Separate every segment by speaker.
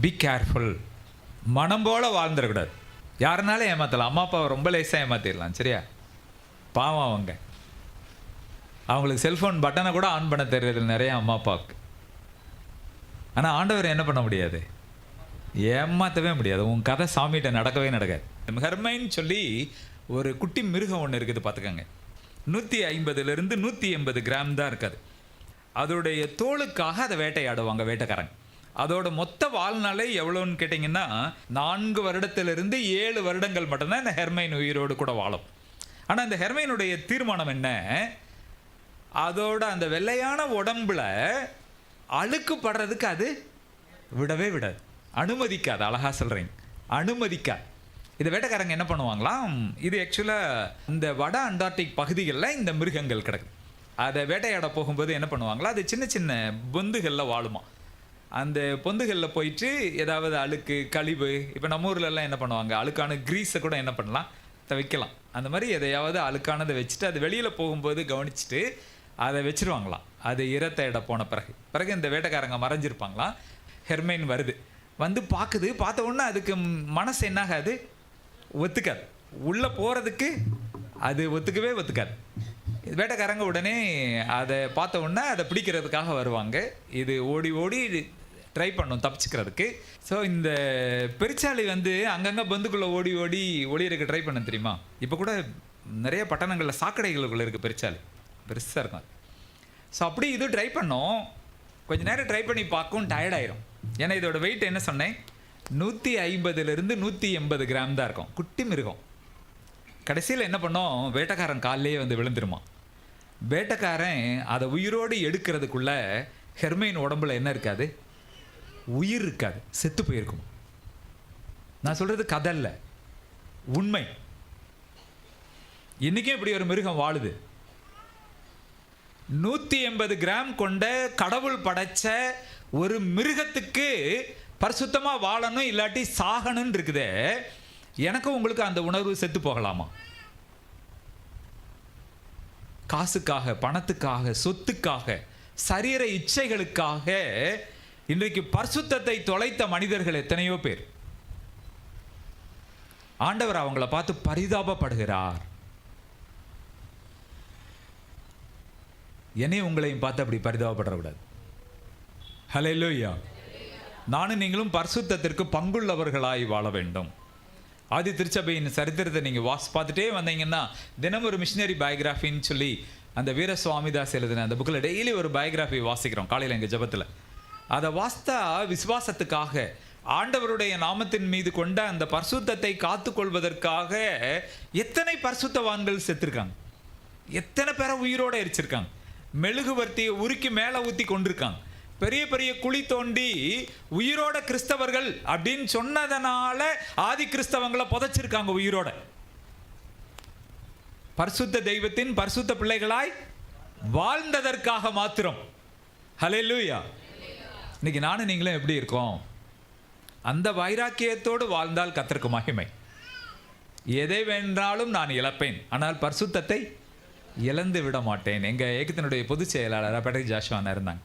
Speaker 1: Be careful. மனம் போல வாழ்ந்துடக்கூடாது. யாருனாலும் ஏமாற்றலாம். அம்மா அப்பாவை ரொம்ப லேசாக ஏமாற்றிடலாம். சரியா? பாவம் அவங்களுக்கு செல்ஃபோன் பட்டனை கூட ஆன் பண்ண தெரியுது நிறைய அம்மா அப்பாவுக்கு. ஆனால் ஆண்டவர் என்ன பண்ண முடியாது? ஏமாற்றவே முடியாது. உன் கதை சாமிகிட்ட நடக்கவே நடக்காது. ஹெர்மைன்னு சொல்லி ஒரு குட்டி மிருகம் ஒன்று இருக்குது, பார்த்துக்கங்க. 150 to 180 கிராம் தான் இருக்காது. அதோடைய தோலுக்காக அதை வேட்டையாடுவாங்க வேட்டைக்காரங்க. அதோட மொத்த வாழ்நாளே எவ்வளோன்னு கேட்டிங்கன்னா 4 வருடத்திலிருந்து 7 வருடங்கள் மட்டும்தான் இந்த ஹெர்மைன் உயிரோடு கூட வாழும். ஆனால் இந்த ஹெர்மைனுடைய தீர்மானம் என்ன? அதோட அந்த வெள்ளையான உடம்புல அழுக்கு படுறதுக்கு அது விடவே விடாது, அனுமதிக்காது. அழகா சொல்கிறீங்க, அனுமதிக்காது. இதை வேட்டைக்காரங்க என்ன பண்ணுவாங்களாம், இது ஆக்சுவலாக இந்த வட அண்டார்டிக் பகுதிகளில் இந்த மிருகங்கள் கிடக்கு. அதை வேட்டையாட போகும்போது என்ன பண்ணுவாங்களா, அது சின்ன சின்ன பொந்துகளில் வாழுமா. அந்த பொந்துகளில் போயிட்டு ஏதாவது அழுக்கு கழிவு, இப்போ நம்ம ஊர்லெலாம் என்ன பண்ணுவாங்க, அழுக்கான கிரீஸை கூட என்ன பண்ணலாம், வைக்கலாம். அந்த மாதிரி எதையாவது அழுக்கானதை வச்சுட்டு அது வெளியில் போகும்போது கவனிச்சுட்டு அதை வச்சுருவாங்களாம். அது இறத்த போன பிறகு இந்த வேட்டைக்காரங்க மறைஞ்சிருப்பாங்களாம். ஹெர்மைன் வருது, வந்து பார்க்குது. பார்த்த உடனே அதுக்கு மனசு என்னாகாது, ஒத்துக்காது. உள்ளே போகிறதுக்கு அது ஒத்துக்காது. வேட்டைக்காரங்க உடனே அதை பார்த்த உடனே அதை பிடிக்கிறதுக்காக வருவாங்க. இது ஓடி ஓடி ட்ரை பண்ணும் தப்பிச்சுக்கிறதுக்கு. ஸோ இந்த பெருச்சாளி வந்து அங்கங்கே பந்துக்குள்ளே ஓடி ஓடி ஒளியறதுக்கு ட்ரை பண்ண தெரியுமா. இப்போ கூட நிறைய பட்டணங்களில் சாக்கடைகளுக்குள்ளே இருக்குது பெருச்சாளி, பெருசாக இருக்கும். ஸோ அப்படி இது ட்ரை பண்ணோம். கொஞ்சம் நேரம் ட்ரை பண்ணி பார்க்கவும் டயர்டாயிரும். ஏன்னா இதோட வெயிட் என்ன சொன்னேன், 150 to 180 கிராம் தான் இருக்கும். குட்டி மிருகம். கடைசியில் என்ன பண்ணோம், வேட்டைக்காரன் காலிலேயே வந்து விழுந்துருமா. வேட்டைக்காரன் அதை உயிரோடு எடுக்கிறதுக்குள்ள ஹெர்மைன் உடம்புல என்ன இருக்காது, உயிர் இருக்காது, செத்து போயிருக்கும். நான் சொல்றது கதை இல்லை, உண்மை. இன்னைக்கே இப்படி ஒரு மிருகம் வாழுது. 180 கிராம் கொண்ட கடவுள் படைச்ச ஒரு மிருகத்துக்கு பரிசுத்தமா வாழணும் இல்லாட்டி சாகணும்னு இருக்குதே. எனக்கும் உங்களுக்கு அந்த உணர்வு செத்து போகலாமா? காசுக்காக, பணத்துக்காக, சொத்துக்காக, சரீர இச்சைகளுக்காக இன்றைக்கு பரிசுத்தத்தை தொலைத்த மனிதர்கள் எத்தனையோ பேர். ஆண்டவர் அவங்கள பார்த்து பரிதாபப்படுகிறார். என்னையும் உங்களையும் பார்த்து அப்படி பரிதாபப்படக்கூடாது. ஹல்லேலூயா. நானும் நீங்களும் பரிசுத்தத்திற்கு பங்குள்ளவர்களாய் வாழ வேண்டும். ஆதி திருச்சபையின் சரித்திரத்தை நீங்கள் பார்த்துட்டே வந்தீங்கன்னா தினம் ஒரு மிஷினரி பயோகிராஃபின்னு சொல்லி அந்த வீர சுவாமிதாஸ் எழுதின அந்த புக்கில் டெய்லி ஒரு பயோகிராஃபி வாசிக்கிறோம் காலையில் எங்கள் ஜபத்தில். அதை வாஸ்தா விசுவாசத்துக்காக ஆண்டவருடைய நாமத்தின் மீது கொண்ட அந்த பரிசுத்தத்தை காத்துக்கொள்வதற்காக எத்தனை பரிசுத்தவான்கள் செத்துருக்காங்க, எத்தனை பேரை உயிரோடு எரிச்சிருக்காங்க, மெழுகுவர்த்தியை உருக்கி மேலே ஊற்றி கொண்டிருக்காங்க, பெரிய பெரிய குழி தோண்டி உயிரோட கிறிஸ்தவர்கள் அப்படின்னு சொன்னதனால ஆதி கிறிஸ்தவங்களை புதைச்சிருக்காங்க உயிரோட. பரிசுத்த தெய்வத்தின் பரிசுத்த பிள்ளைகளாய் வாழ்ந்ததற்காக மாத்திரம். ஹல்லேலூயா. இன்னைக்கு நானும் நீங்களும் எப்படி இருக்கோம்? அந்த வைராக்கியத்தோடு வாழ்ந்தால் கர்த்தருக்கு மகிமை. எதை வேண்டாலும் நான் இழப்பேன், ஆனால் பரிசுத்தத்தை இழந்து விட மாட்டேன். எங்கள் ஏகத்தினுடைய பொதுச் செயலாளராக பேட்ரிக் ஜாஷுவானா இருந்தாங்க.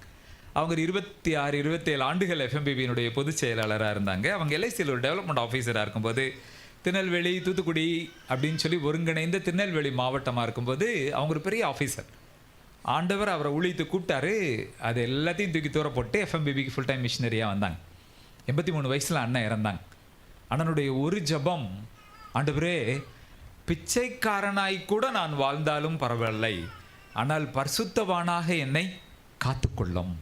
Speaker 1: அவங்க 26, 27 ஆண்டுகள் எஃப்எம்பிபியினுடைய பொதுச் செயலாளராக இருந்தாங்க. அவங்க எல்ஐசியில் ஒரு டெவலப்மெண்ட் ஆஃபீஸராக இருக்கும்போது திருநெல்வேலி, தூத்துக்குடி அப்படின்னு சொல்லி ஒருங்கிணைந்த திருநெல்வேலி மாவட்டமாக இருக்கும்போது அவங்க ஒரு பெரிய ஆஃபீஸர். ஆண்டவர் அவரை ஊழியத்து கூப்பிட்டாரு. அது எல்லாத்தையும் தூக்கி தூர போட்டு எஃப்எம்பிபிக்கு ஃபுல் டைம் மிஷினரியாக வந்தாங்க. 83 வயசில் அண்ணன் இறந்தாங்க. அண்ணனுடைய ஒரு ஜபம், ஆண்டவரே பிச்சைக்காரனாய் கூட நான் வாழ்ந்தாலும் பரவாயில்லை, ஆனால் பரிசுத்தவானாக என்னை காத்துக்கொள்ளும்.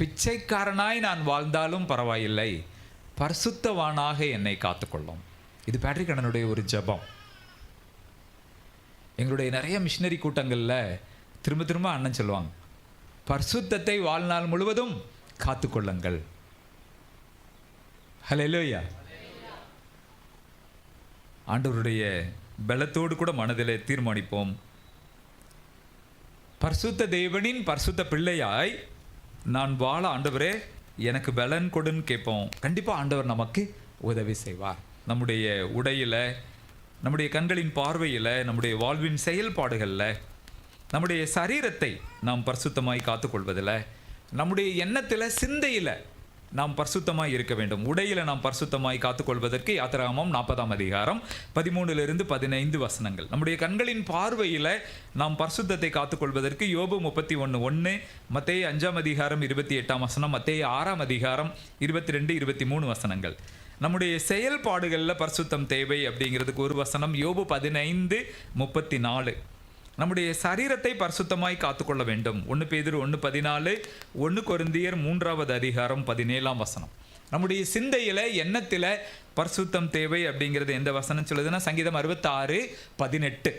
Speaker 1: பிச்சைக்காரனாய் நான் வாழ்ந்தாலும் பரவாயில்லை, பரிசுத்தவானாக என்னை காத்துக்கொள்ளும். இது பேட்ரிக் அண்ணனுடைய ஒரு ஜபம். எங்களுடைய நிறைய மிஷினரி கூட்டங்களில் திரும்ப திரும்ப அண்ணன் சொல்லுவாங்க, பரிசுத்தத்தை வாழ்நாள் முழுவதும் காத்துக்கொள்ளுங்கள். ஹல்லேலூயா. ஆண்டவருடைய பலத்தோடு கூட மனதிலே தீர்மானிப்போம், பரிசுத்த தேவனின் பரிசுத்த பிள்ளையாய் நான் வாழ ஆண்டவரே எனக்கு பலன் கொடுன்னு கேட்போம். கண்டிப்பாக ஆண்டவர் நமக்கு உதவி செய்வார். நம்முடைய உடையில், நம்முடைய கண்களின் பார்வையில், நம்முடைய வாழ்வின் செயல்பாடுகளில், நம்முடைய சரீரத்தை நாம் பரிசுத்தமாய் காத்துக்கொள்வதில், நம்முடைய எண்ணத்தில், சிந்தையில் நாம் பரிசுத்தமாய் இருக்க வேண்டும். உடையில நாம் பரிசுத்தமாய் காத்துக்கொள்வதற்கு யாத்திராகமம் 40ஆம் அதிகாரம் 13 to 15 வசனங்கள். நம்முடைய கண்களின் பார்வையில நாம் பரிசுத்தத்தை காத்துக்கொள்வதற்கு யோபு 31:1, மத்தேயு 5ஆம் அதிகாரம் 28ஆம் வசனம், மத்தேயு 6ஆம் அதிகாரம் 22, 23 வசனங்கள். நம்முடைய செயல்பாடுகளில் பரிசுத்தம் தேவை அப்படிங்கிறதுக்கு ஒரு வசனம் யோபு 15:34. நம்முடைய சரீரத்தை பரிசுத்தமாய் காத்துக்கொள்ள வேண்டும். 1 பேதுரு 1:14, 1 கொரிந்தியர் 3ஆவது அதிகாரம் 17ஆம் வசனம். நம்முடைய சிந்தையில எண்ணத்தில் பரிசுத்தம் தேவை அப்படிங்கிறது எந்த வசனம் சொல்லுதுன்னா சங்கீதம் 66:18.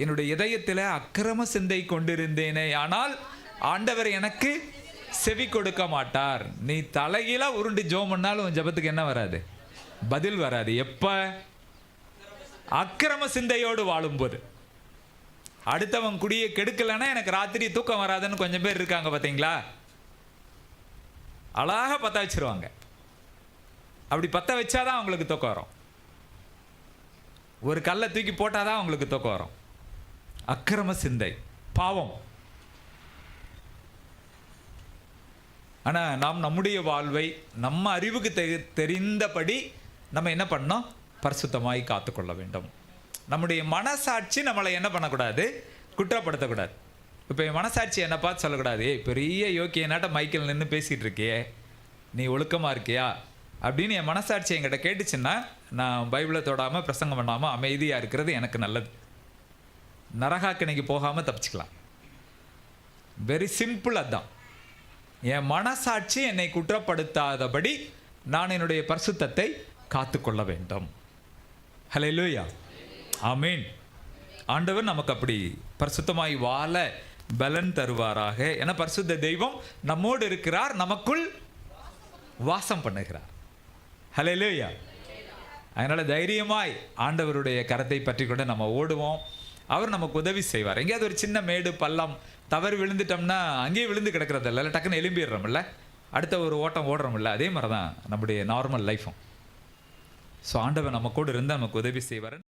Speaker 1: என்னுடைய இதயத்தில் அக்கிரம சிந்தை கொண்டிருந்தேனே ஆனால் ஆண்டவர் எனக்கு செவி கொடுக்க மாட்டார். நீ தலையில உருண்டு ஜோம் பண்ணாலும் உன் ஜபத்துக்கு என்ன வராது? பதில் வராது. எப்ப? அக்கிரம சிந்தையோடு வாழும்போது. அடுத்தவன் குடியை கெடுக்கலன்னா எனக்கு ராத்திரி தூக்கம் வராதுன்னு கொஞ்சம் பேர் இருக்காங்க பார்த்தீங்களா? அழகாக பற்ற வச்சிருவாங்க. அப்படி பற்ற வச்சாதான் அவங்களுக்கு தூக்கம் வரும். ஒரு கல்லை தூக்கி போட்டாதான் அவங்களுக்கு தூக்கம் வரும். அக்கிரம சிந்தை, பாவம். ஆனால் நாம் நம்முடைய வாழ்வை நம்ம அறிவுக்கு தெரிந்தபடி நம்ம என்ன பண்ணோம்? பரிசுத்தமாய் காத்துக்கொள்ள வேண்டும். நம்முடைய மனசாட்சி நம்மளை என்ன பண்ணக்கூடாது? குற்றப்படுத்தக்கூடாது. இப்போ என் மனசாட்சி என்னை பார்த்து சொல்லக்கூடாது, ஏய் பெரிய யோக்கியனாட்ட மைக்கில் நின்று பேசிகிட்டு இருக்கியே, நீ ஒழுக்கமாக இருக்கியா அப்படின்னு என் மனசாட்சி என்கிட்ட கேட்டுச்சுன்னா நான் பைபிளை தொடாமல் பிரசங்கம் பண்ணாமல் அமைதியாக இருக்கிறது எனக்கு நல்லது. நரகாக்கணைக்கு போகாமல் தப்பிச்சுக்கலாம். Very simple. அதுதான். என் மனசாட்சி என்னை குற்றப்படுத்தாதபடி நான் என்னுடைய பரிசுத்தத்தை காத்துக்கொள்ள வேண்டும். ஹல்லேலூயா, ஆமீன். ஆண்டவர் நமக்கு அப்படி பரிசுத்தமாய் வாழ பலன் தருவாராக. ஏன்னா பரிசுத்த தெய்வம் நம்மோடு இருக்கிறார், நமக்குள் வாசம் பண்ணுகிறார். ஹல்லேலூயா. அதனால தைரியமாய் ஆண்டவருடைய கரத்தை பற்றி கொண்டு நம்ம ஓடுவோம். அவர் நமக்கு உதவி செய்வார். எங்கேயாவது ஒரு சின்ன மேடு பள்ளம் தவறு விழுந்துட்டோம்னா அங்கேயே விழுந்து கிடக்கிறதில்ல, டக்குன்னு எழும்பிடுறோம்ல, அடுத்த ஒரு ஓட்டம் ஓடுறோம்ல. அதே மாதிரி தான் நம்முடைய நார்மல் லைஃப்பும். ஸோ ஆண்டவர் நம்ம கூட இருந்தால் நமக்கு உதவி செய்வார்.